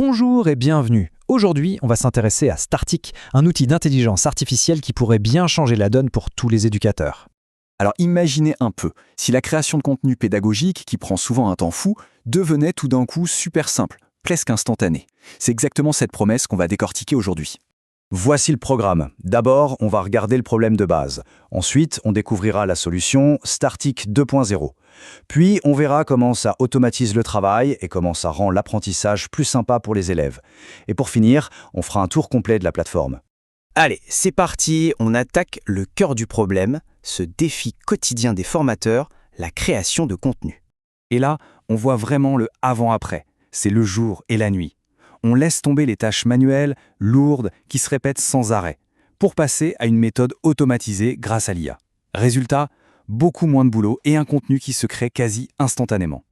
Bonjour et bienvenue. Aujourd'hui, on va s'intéresser à Startic, un outil d'intelligence artificielle qui pourrait bien changer la donne pour tous les éducateurs. Alors imaginez un peu, si la création de contenu pédagogique, qui prend souvent un temps fou, devenait tout d'un coup super simple, presque instantanée. C'est exactement cette promesse qu'on va décortiquer aujourd'hui. Voici le programme. D'abord, on va regarder le problème de base. Ensuite, on découvrira la solution Startic 2.0. Puis, on verra comment ça automatise le travail et comment ça rend l'apprentissage plus sympa pour les élèves. Et pour finir, on fera un tour complet de la plateforme. Allez, c'est parti, on attaque le cœur du problème, ce défi quotidien des formateurs, la création de contenu. Et là, on voit vraiment le avant-après. C'est le jour et la nuit. On laisse tomber les tâches manuelles, lourdes, qui se répètent sans arrêt, pour passer à une méthode automatisée grâce à l'IA. Résultat, beaucoup moins de boulot et un contenu qui se crée quasi instantanément.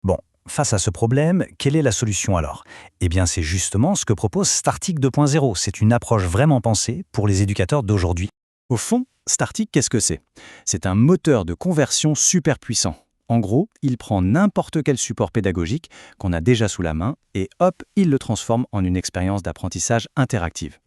Bon, face à ce problème, quelle est la solution alors? Eh bien, c'est justement ce que propose Startic 2.0. C'est une approche vraiment pensée pour les éducateurs d'aujourd'hui. Au fond, Startic, qu'est-ce que c'est? C'est un moteur de conversion super puissant. En gros, il prend n'importe quel support pédagogique qu'on a déjà sous la main et hop, il le transforme en une expérience d'apprentissage interactive.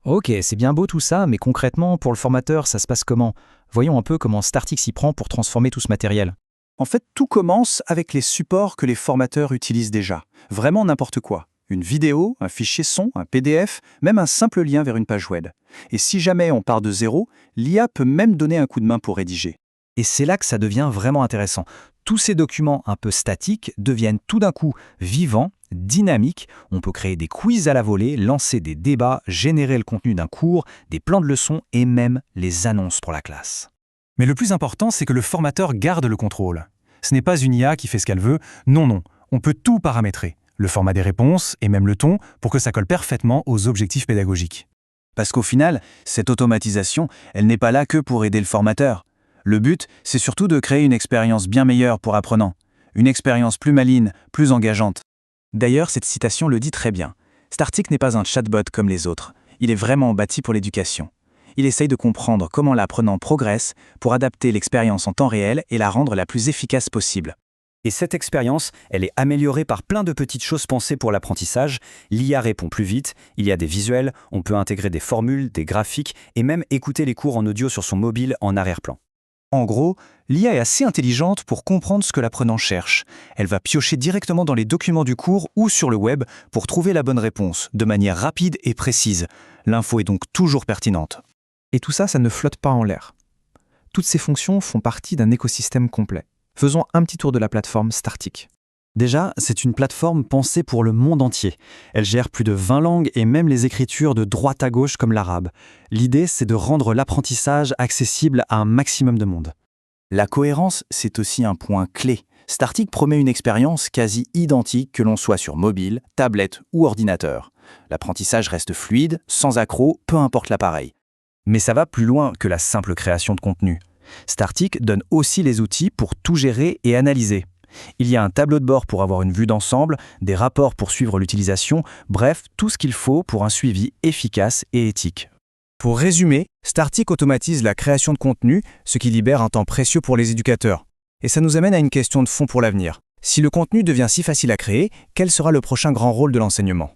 Ok, c'est bien beau tout ça, mais concrètement, pour le formateur, ça se passe comment? Voyons un peu comment Startic s'y prend pour transformer tout ce matériel. En fait, tout commence avec les supports que les formateurs utilisent déjà. Vraiment n'importe quoi. Une vidéo, un fichier son, un PDF, même un simple lien vers une page web. Et si jamais on part de zéro, l'IA peut même donner un coup de main pour rédiger. Et c'est là que ça devient vraiment intéressant. Tous ces documents un peu statiques deviennent tout d'un coup vivants, dynamiques. On peut créer des quiz à la volée, lancer des débats, générer le contenu d'un cours, des plans de leçons et même les annonces pour la classe. Mais le plus important, c'est que le formateur garde le contrôle. Ce n'est pas une IA qui fait ce qu'elle veut. Non, on peut tout paramétrer. Le format des réponses et même le ton pour que ça colle parfaitement aux objectifs pédagogiques. Parce qu'au final, cette automatisation, elle n'est pas là que pour aider le formateur. Le but, c'est surtout de créer une expérience bien meilleure pour apprenants. Une expérience plus maligne, plus engageante. D'ailleurs, cette citation le dit très bien. Startic n'est pas un chatbot comme les autres. Il est vraiment bâti pour l'éducation. Il essaye de comprendre comment l'apprenant progresse pour adapter l'expérience en temps réel et la rendre la plus efficace possible. Et cette expérience, elle est améliorée par plein de petites choses pensées pour l'apprentissage. L'IA répond plus vite, il y a des visuels, on peut intégrer des formules, des graphiques et même écouter les cours en audio sur son mobile en arrière-plan. En gros, l'IA est assez intelligente pour comprendre ce que l'apprenant cherche. Elle va piocher directement dans les documents du cours ou sur le web pour trouver la bonne réponse, de manière rapide et précise. L'info est donc toujours pertinente. Et tout ça, ça ne flotte pas en l'air. Toutes ces fonctions font partie d'un écosystème complet. Faisons un petit tour de la plateforme Startic. Déjà, c'est une plateforme pensée pour le monde entier. Elle gère plus de 20 langues et même les écritures de droite à gauche comme l'arabe. L'idée, c'est de rendre l'apprentissage accessible à un maximum de monde. La cohérence, c'est aussi un point clé. Startic promet une expérience quasi identique que l'on soit sur mobile, tablette ou ordinateur. L'apprentissage reste fluide, sans accroc, peu importe l'appareil. Mais ça va plus loin que la simple création de contenu. Startic donne aussi les outils pour tout gérer et analyser. Il y a un tableau de bord pour avoir une vue d'ensemble, des rapports pour suivre l'utilisation, bref, tout ce qu'il faut pour un suivi efficace et éthique. Pour résumer, Startic automatise la création de contenu, ce qui libère un temps précieux pour les éducateurs. Et ça nous amène à une question de fond pour l'avenir. Si le contenu devient si facile à créer, quel sera le prochain grand rôle de l'enseignement ?